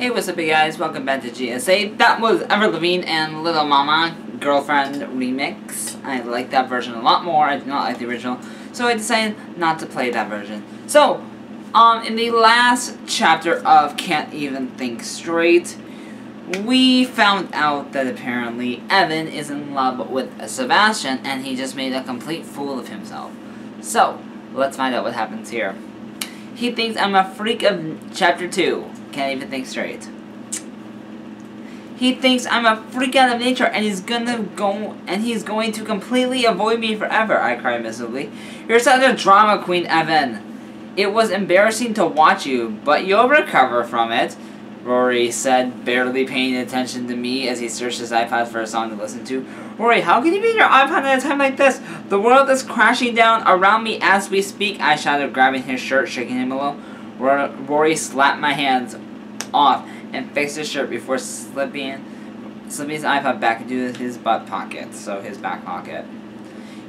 Hey, what's up you guys? Welcome back to GSA. That was Ever Levine and Little Mama Girlfriend remix. I like that version a lot more. I do not like the original. So I decided not to play that version. So, in the last chapter of Can't Even Think Straight, we found out that apparently Evan is in love with Sebastian and he just made a complete fool of himself. So, let's find out what happens here. He thinks I'm a freak of chapter 2. Can't even think straight. He thinks I'm a freak out of nature and he's going to completely avoid me forever, I cried miserably. You're such a drama queen, Evan. It was embarrassing to watch you, but you'll recover from it, Rory said, barely paying attention to me as he searched his iPod for a song to listen to. Rory, how can you be on your iPod at a time like this? The world is crashing down around me as we speak, I shouted, grabbing his shirt, shaking him a little. Rory slapped my hands off and fixed his shirt before slipping his iPod back into his butt pocket, so his back pocket.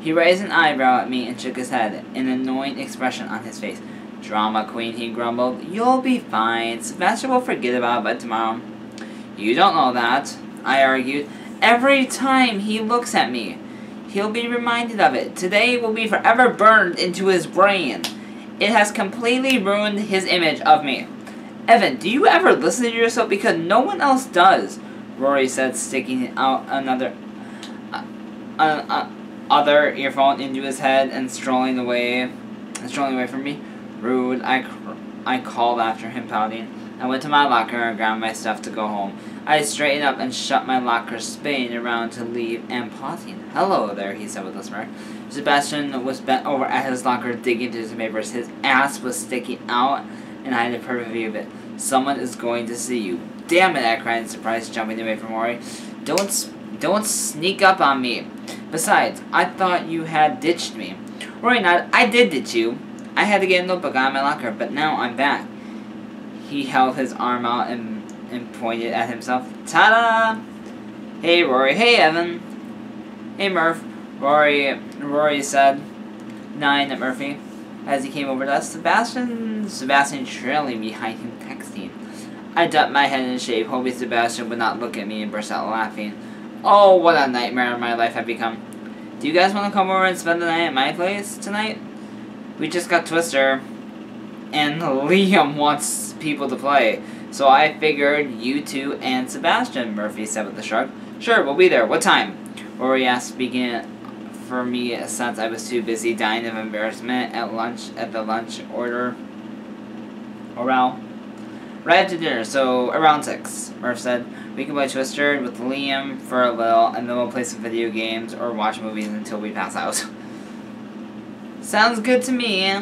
He raised an eyebrow at me and shook his head, an annoying expression on his face. Drama queen, he grumbled. You'll be fine. Sebastian will forget about it by tomorrow. You don't know that, I argued. Every time he looks at me, he'll be reminded of it. Today will be forever burned into his brain. It has completely ruined his image of me. Evan, do you ever listen to yourself? Because no one else does, Rory said, sticking out another other earphone into his head and strolling away from me. Rude, I called after him, pouting. I went to my locker and grabbed my stuff to go home. I straightened up and shut my locker, spinning around to leave and pausing. Hello there, he said with a smirk. Sebastian was bent over at his locker, digging into his papers. His ass was sticking out, and I had a perfect view of it. Someone is going to see you. Damn it, I cried in surprise, jumping away from Rory. Don't sneak up on me. Besides, I thought you had ditched me. Rory nodded. I did ditch you. I had to get a notebook out of my locker, but now I'm back. He held his arm out and pointed at himself. Ta-da! Hey, Rory. Hey, Evan. Hey, Murph. Rory said, nodding at Murphy as he came over to us. Sebastian trailing behind him, texting. I ducked my head in shave, hoping Sebastian would not look at me and burst out laughing. Oh, what a nightmare my life had become. Do you guys want to come over and spend the night at my place tonight? We just got Twister, and Liam wants people to play, so I figured you two and Sebastian, Murphy said with a shrug. Sure, we'll be there. What time? Rory asked, speaking for me since I was too busy dying of embarrassment at the lunch order. Right after dinner, so around 6, Murph said. We can play Twister with Liam for a little, and then we'll play some video games or watch movies until we pass out. Sounds good to me.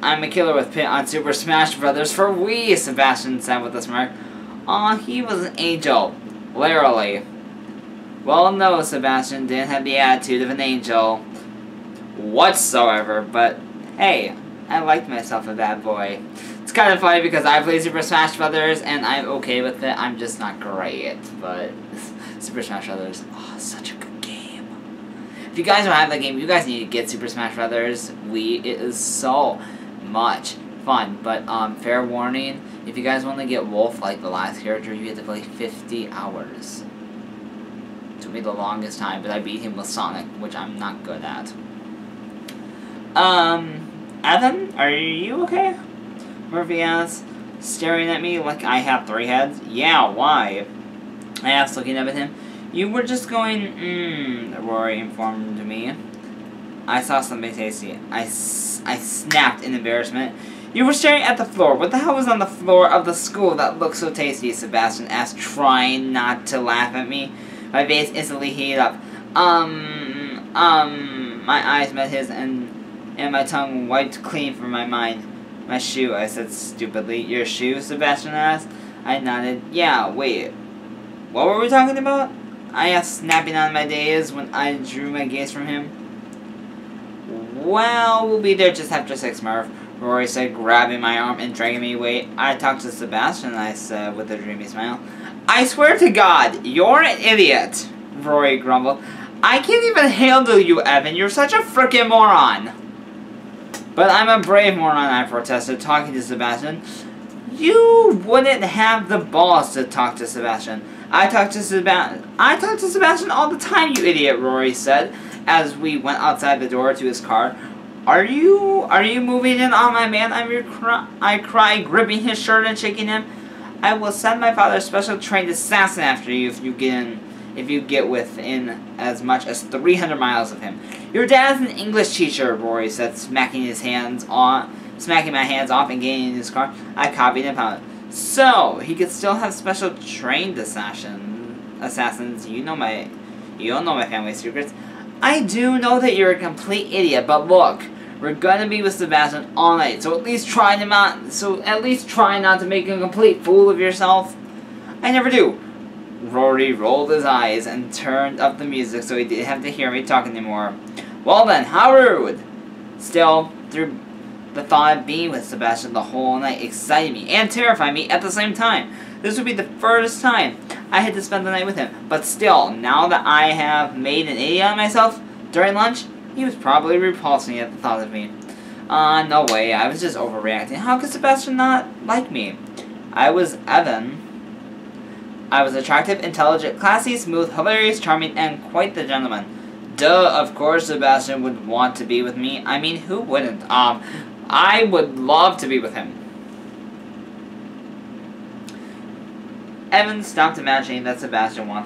I'm a killer with Pit on Super Smash Brothers for Wii, Sebastian said with a smirk. Aw, he was an angel. Literally. Well, no, Sebastian didn't have the attitude of an angel whatsoever, but hey, I liked myself a bad boy. It's kind of funny because I play Super Smash Brothers and I'm okay with it. I'm just not great, but Super Smash Brothers, oh, such a good game. If you guys don't have that game, you guys need to get Super Smash Brothers Wii. It is so much fun, but fair warning, if you guys want to get Wolf like the last character, you have to play 50 hours. Took me the longest time, but I beat him with Sonic, which I'm not good at. Evan, are you okay? Murphy asked, staring at me like I have 3 heads. Yeah, why? I asked, looking up at him. You were just going, Rory informed me. I saw something tasty. I snapped in embarrassment. You were staring at the floor. What the hell was on the floor of the school that looked so tasty? Sebastian asked, trying not to laugh at me. My face instantly heated up. My eyes met his and my tongue wiped clean from my mind. My shoe, I said stupidly. Your shoe, Sebastian asked. I nodded. Yeah, wait. What were we talking about? I asked, snapping on my days when I drew my gaze from him. Well, we'll be there just after 6, Murph, Rory said, grabbing my arm and dragging me away. I talked to Sebastian, I said with a dreamy smile. I swear to God, you're an idiot, Rory grumbled. I can't even handle you, Evan. You're such a frickin' moron. But I'm a brave moron, I protested, talking to Sebastian. You wouldn't have the balls to talk to Sebastian. I talk to Sebastian all the time, you idiot, Rory said, as we went outside the door to his car. Are you moving in on my man? I cry, gripping his shirt and shaking him. I will send my father's special trained assassin after you if you get within as much as 300 miles of him. Your dad's an English teacher, Rory said, smacking my hands off and getting in his car. I copied and found it. So, he could still have special trained assassins. You don't know my family secrets. I do know that you're a complete idiot, but look, we're gonna be with Sebastian all night, so at least try not to make a complete fool of yourself. I never do. Rory rolled his eyes and turned up the music so he didn't have to hear me talk anymore. Well then, how rude! Still, through the thought of being with Sebastian the whole night excited me and terrified me at the same time. This would be the first time I had to spend the night with him. But still, now that I have made an idiot of myself during lunch, he was probably repulsing at the thought of me. No way, I was just overreacting. How could Sebastian not like me? I was Evan. I was attractive, intelligent, classy, smooth, hilarious, charming, and quite the gentleman. Duh, of course Sebastian would want to be with me. I mean, who wouldn't? I would love to be with him. Evan, stop imagining that Sebastian will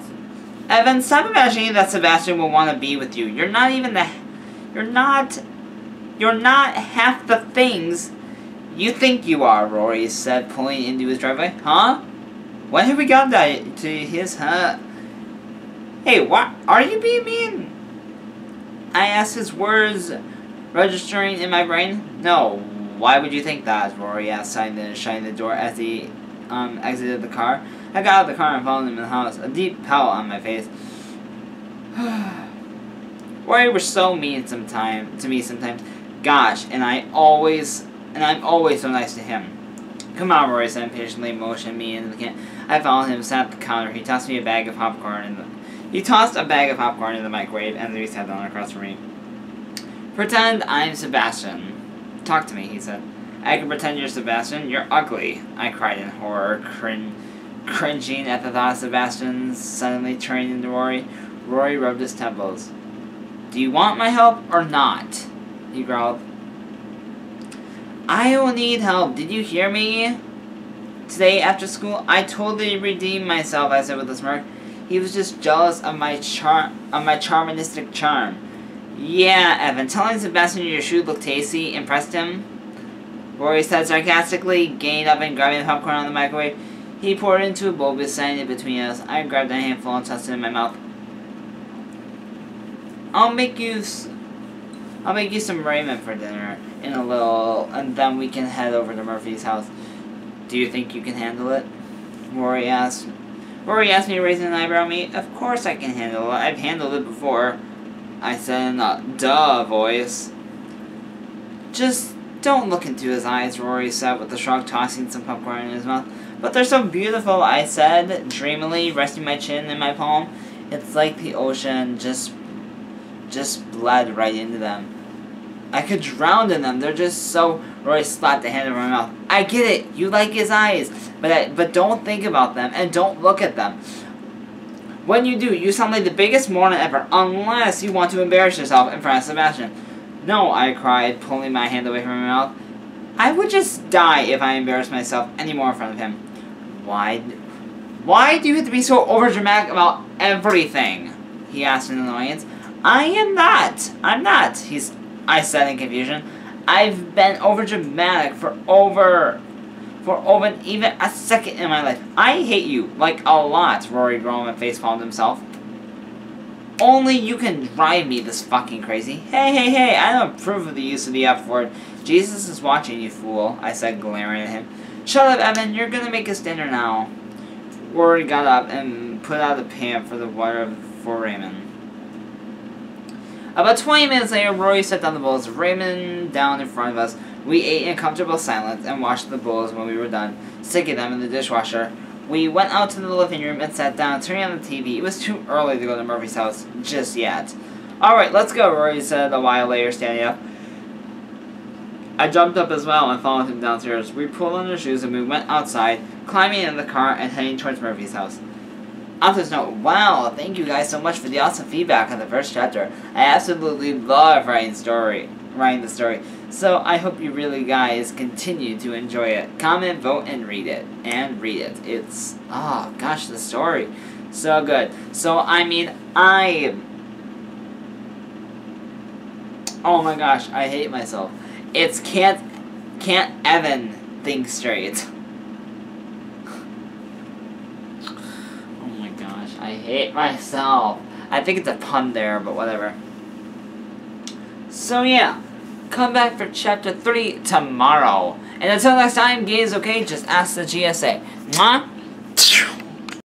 want to be with you. You're not half the things you think you are, Rory said, pulling into his driveway. Huh? When have we gotten to his, Hey, what? Are you being mean? I asked, his words registering in my brain. No, why would you think that? Rory asked, shutting the door as he exited the car. I got out of the car and followed him in the house, a deep pout on my face. Rory was so mean to me sometimes. Gosh, and I'm always so nice to him. Come on, Rory said impatiently, motioning me into the kitchen. I followed him, sat at the counter. He tossed a bag of popcorn in the microwave, and then he sat down across from me. Pretend I'm Sebastian. Talk to me, he said. I can pretend you're Sebastian. You're ugly, I cried in horror, cringing at the thought of Sebastian suddenly turning into Rory. Rory rubbed his temples. Do you want my help or not? He growled. I will need help. Did you hear me? Today after school, I totally redeemed myself, I said with a smirk. He was just jealous of my charmistic charm. Yeah, Evan, telling Sebastian your shoe looked tasty impressed him. Rory said sarcastically, getting up and grabbing the popcorn on the microwave. He poured it into a bowl beside it between us. I grabbed a handful and tossed it in my mouth. I'll make you some raiment for dinner in a little, and then we can head over to Murphy's house. Do you think you can handle it? Rory asked me, raising an eyebrow at me. Of course I can handle it. I've handled it before, I said in a duh voice. Just don't look into his eyes, Rory said with a shrug, tossing some popcorn in his mouth. But they're so beautiful, I said, dreamily, resting my chin in my palm. It's like the ocean just bled right into them. I could drown in them. They're just so... Rory slapped the hand over my mouth. I get it. You like his eyes. But don't think about them and don't look at them. When you do, you sound like the biggest moron ever, unless you want to embarrass yourself in front of Sebastian. No, I cried, pulling my hand away from my mouth. I would just die if I embarrassed myself anymore in front of him. Why do you have to be so overdramatic about everything? He asked in annoyance. I'm not, I said in confusion. I've been overdramatic for even a second in my life. I hate you, like, a lot, Rory groaned and facepalmed himself. Only you can drive me this fucking crazy. Hey, I don't approve of the use of the F word. Jesus is watching, you fool, I said, glaring at him. Shut up, Evan, you're gonna make us dinner now. Rory got up and put out the pan for the water for Raymond. About 20 minutes later, Rory set down the bowls of ramen down in front of us. We ate in comfortable silence and washed the bowls when we were done, sticking them in the dishwasher. We went out to the living room and sat down, turning on the TV. It was too early to go to Murphy's house just yet. Alright, let's go, Rory said a while later, standing up. I jumped up as well and followed him downstairs. We pulled on our shoes and we went outside, climbing in the car and heading towards Murphy's house. Author's note, wow, thank you guys so much for the awesome feedback on the first chapter. I absolutely love writing the story. So I hope you really guys continue to enjoy it. Comment, vote, and read it. It's, oh gosh, the story. So good. So, I mean, oh my gosh, I hate myself. It's can't Evan think straight. I hate myself. I think it's a pun there, but whatever. So yeah, come back for chapter 3 tomorrow. And until next time, gays, okay? Just ask the GSA. Mwah!